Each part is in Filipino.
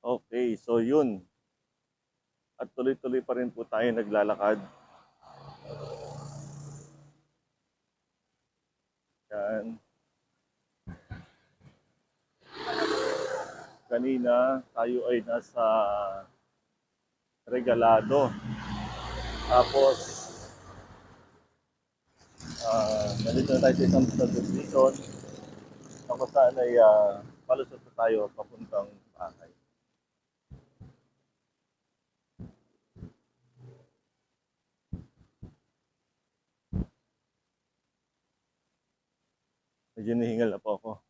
Okay, so yun. At tuloy-tuloy pa rin po tayo naglalakad. Yan. Kanina tayo ay nasa Regalado. Tapos, nandito na tayo sa isang subdivision. Tapos saan ay palusot na tayo papuntang bahay. Medyo nihingal na po ako.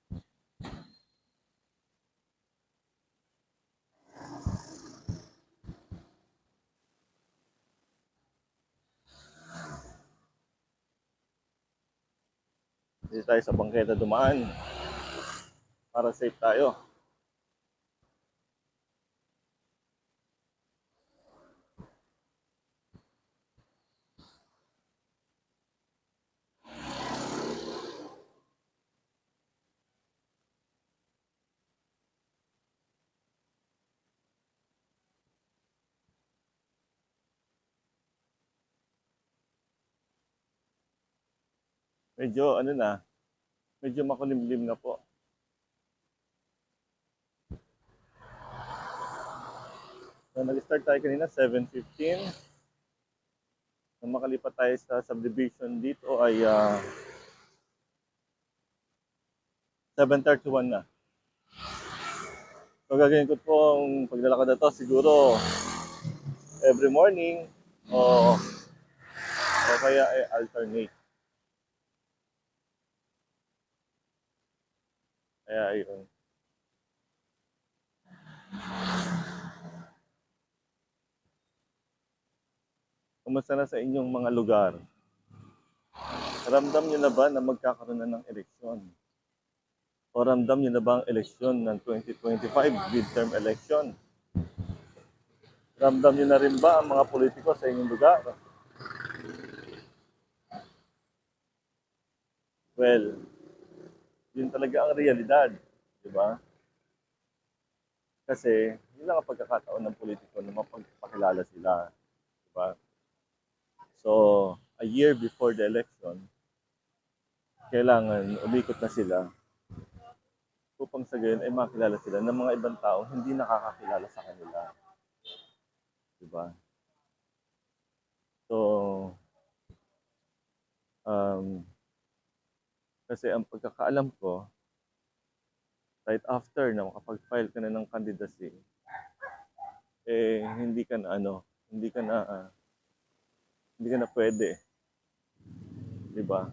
Dito tayo sa bangketa dumaan para safe tayo. Medyo ano na, medyo makulimlim na po. So, nag-start tayo kanina 7:15. Nung makalipat tayo sa subdivision dito ay 7:31 na. So gagawin ko pong paglalakad na to siguro every morning o kaya ay alternate. Kaya ayun. Kumusta na sa inyong mga lugar? Ramdam niyo na ba na magkakaroon na ng eleksyon? O ramdam niyo na ba ang eleksyon ng 2025 midterm election? Ramdam niyo na rin ba ang mga politiko sa inyong lugar? Well, yun talaga ang realidad, di ba? Kasi yun lang ang pagkakataon ng politiko na mapagpakilala sila, di ba? So, a year before the election, kailangan umikot na sila upang sa gayon ay makilala sila ng mga ibang tao hindi nakakakilala sa kanila. Diba? So, kasi ang pagkakaalam ko, right after na makapag-file ka na ng candidacy, hindi ka na pwede. Diba?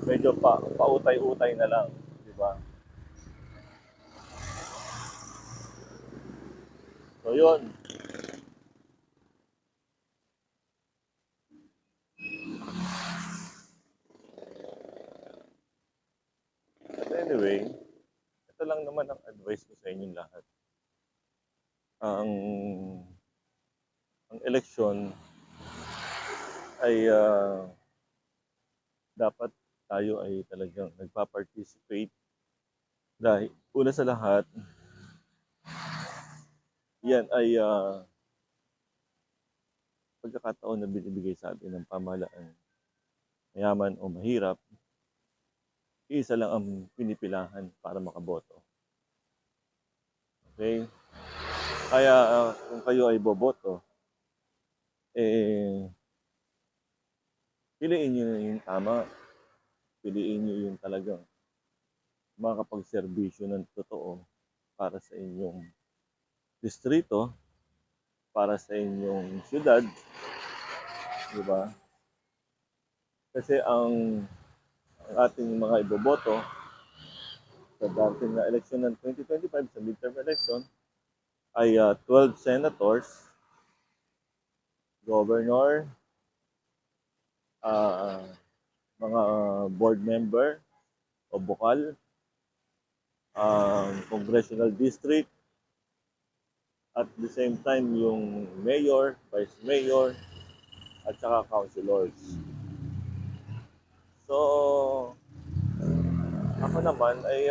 Medyo pautay-utay na lang, di ba? So yun. But anyway, ito lang naman ang advice ko sa inyong lahat. Ang eleksyon ay dapat tayo ay talagang nagpa-participate dahil una sa lahat, yan ay pagkakataon na binibigay sa atin ng pamahalaan, mayaman o mahirap, isa lang ang pinipilahan para makaboto. Okay? Kaya kung kayo ay boboto, piliin nyo yung tama. Piliin nyo yung talagang makakapagserbisyo ng totoo para sa inyong distrito, para sa inyong syudad, di ba? Kasi ang ating mga iboboto sa dating na eleksyon ng 2025 sa midterm election ay 12 senators, governor, mga board member o bukal, congressional district, at the same time yung mayor, vice mayor, at saka councilors. So, Ako naman ay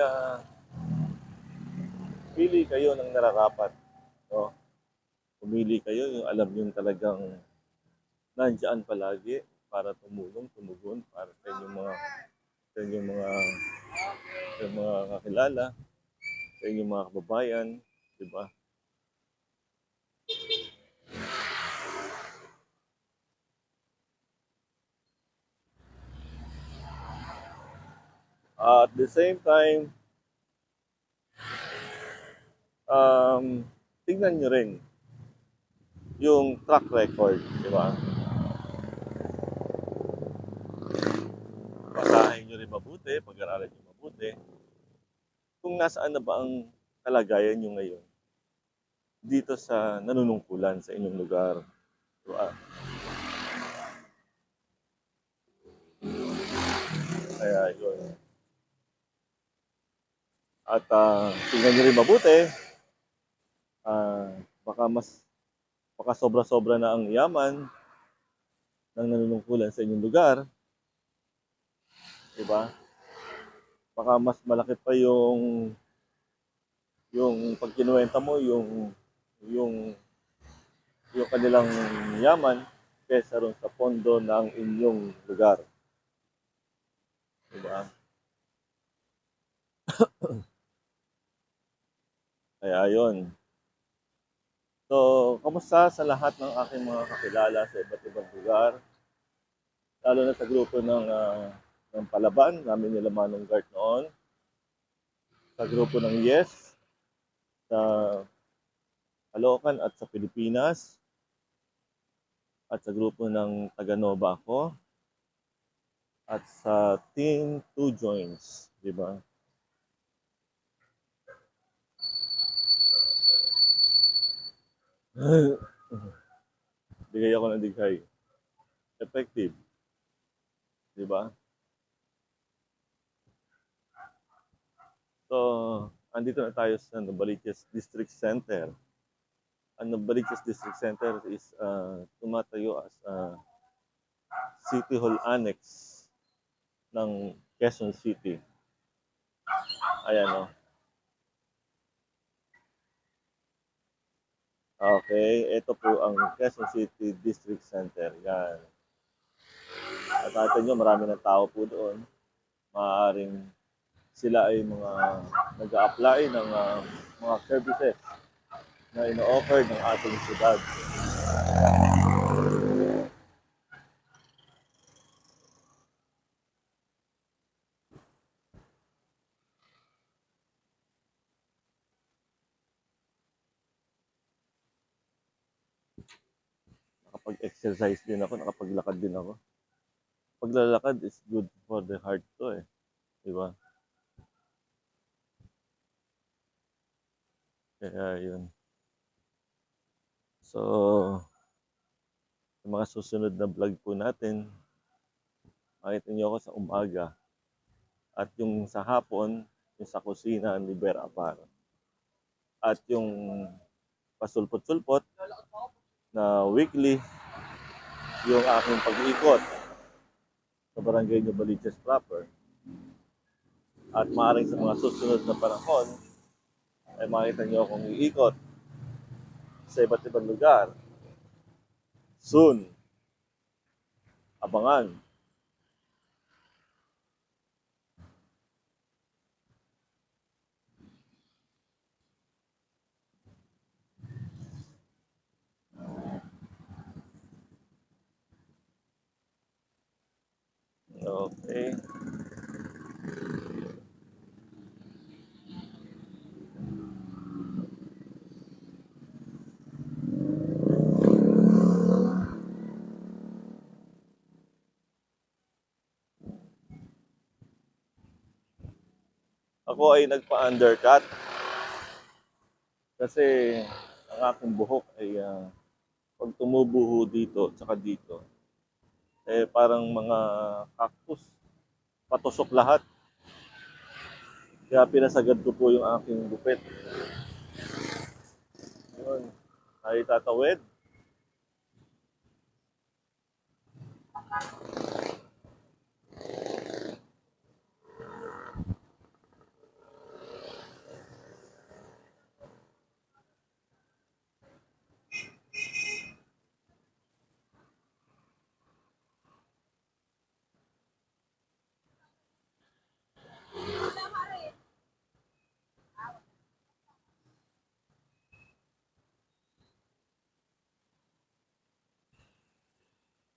pili kayo ng nararapat. No? Pumili kayo yung alam yung talagang nandiyan palagi para tumulong, tumugon para sa inyong mga kakilala, sa inyong mga kababayan, di ba? At the same time, um, tingnan nyo rin yung track record, di ba? Basahin nyo rin mabuti, pag-aralan nyo mabuti, kung nasaan na ba ang kalagayan nyo ngayon dito sa nanunungkulan sa inyong lugar. Di ba? Kaya yun. At tingnan nyo rin mabuti, ah, baka baka sobra-sobra na ang yaman ng nanunungkulan sa inyong lugar, di ba? Baka mas malaki pa yung pag kinuwenta mo yung yung kanilang yaman kaysa ron sa pondo ng inyong lugar, di ba? Kaya yon. So, kamusta sa lahat ng aking mga kakilala sa iba't ibang lugar, lalo na sa grupo ng Palaban, namin nila Manong Gart noon, sa grupo ng Yes, sa Caloocan at sa Pilipinas, at sa grupo ng Taganova ako, at sa Team Two Joints, di ba? Bigay ako ng dighay. Effective, di ba? So, andito na tayo sa Novaliches District Center. Ang Novaliches District Center is tumatayo as City Hall Annex ng Quezon City. Ayan o. Okay, ito po ang Quezon City District Center. Yan. At natin nyo, marami ng tao po doon. Maaaring sila ay mga nag-a-apply ng mga services na ino-offer ng ating syudad. Nakapag-exercise din ako, nakapaglakad din ako. Paglalakad is good for the heart to eh. Di ba? Kaya yun. So, sa mga susunod na vlog po natin, makita niyo ako sa umaga. At yung sa hapon, yung sa kusina ni Ber Apar. At yung pasulpot-sulpot na weekly, yung aking pag-iikot sa Barangay Novaliches proper. At maaaring sa mga susunod na panahon, ay makita niyo akong iikot sa iba't ibang lugar. Soon. Abangan. Okay. Ako ay nagpa-undercut kasi ang aking buhok ay pag tumubuho dito tsaka dito, eh parang mga cactus, patusok lahat. Kaya pinasagad ko po yung aking gupit. Yun, ay tatawid.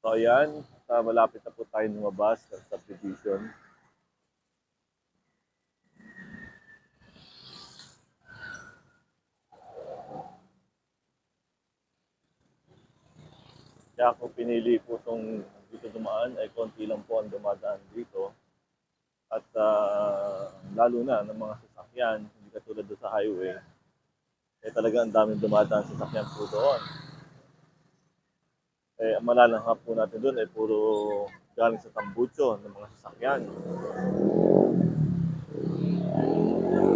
So ayan, malapit na po tayo lumabas sa subdivision. Kaya kung pinili po itong dito dumaan ay konti lang po ang dumadaan dito. At lalo na ng mga sasakyan, hindi katulad doon sa highway, eh talagang ang daming dumadaan sasakyan po doon. Eh, ang malalanghap po natin doon ay puro galing sa tambucho ng mga sasakyan.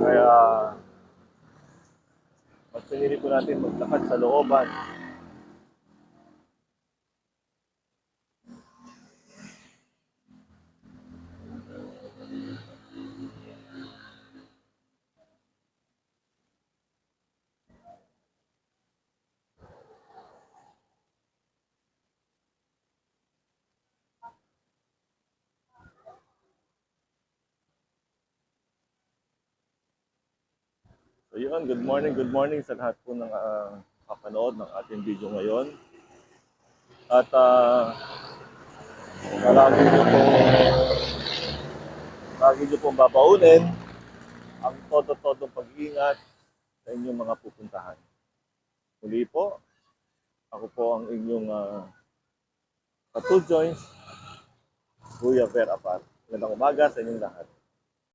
Kaya mas pinili po natin maglakad sa looban. So yun, good morning sa lahat po ng kapanood ng ating video ngayon. At lagi nyo pong babaunin ang todo-todong pag-iingat sa inyong mga pupuntahan. Muli po, ako po ang inyong Tattoo Joints, Kuya Ver Apar. Magandang umaga sa inyong lahat.